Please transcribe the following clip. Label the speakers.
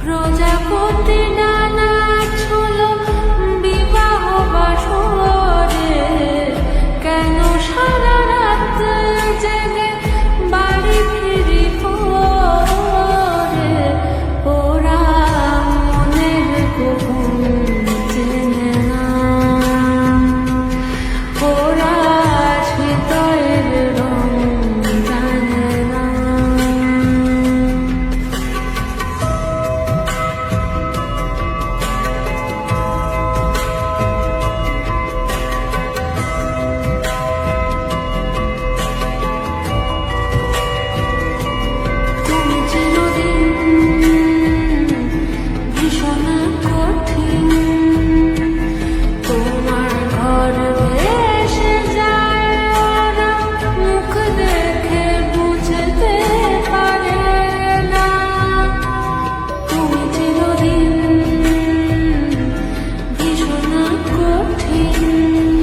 Speaker 1: প্রজাপতি ডানা ছোলো বিবাহ বাসরে, কেন সারা রাত জেগে বাড়ি ফিরি পরে, ওরা মনের গোপন চেনে না, ওরা হৃদয়ের রং জানে না। তুমি চিরদিন ভীষণ কঠিন, তোমার ঘর ভেসে যায় ওরা, মুখ দেখে বুঝতে পারে না। তুমি চিরদিন ভীষণ কঠিন।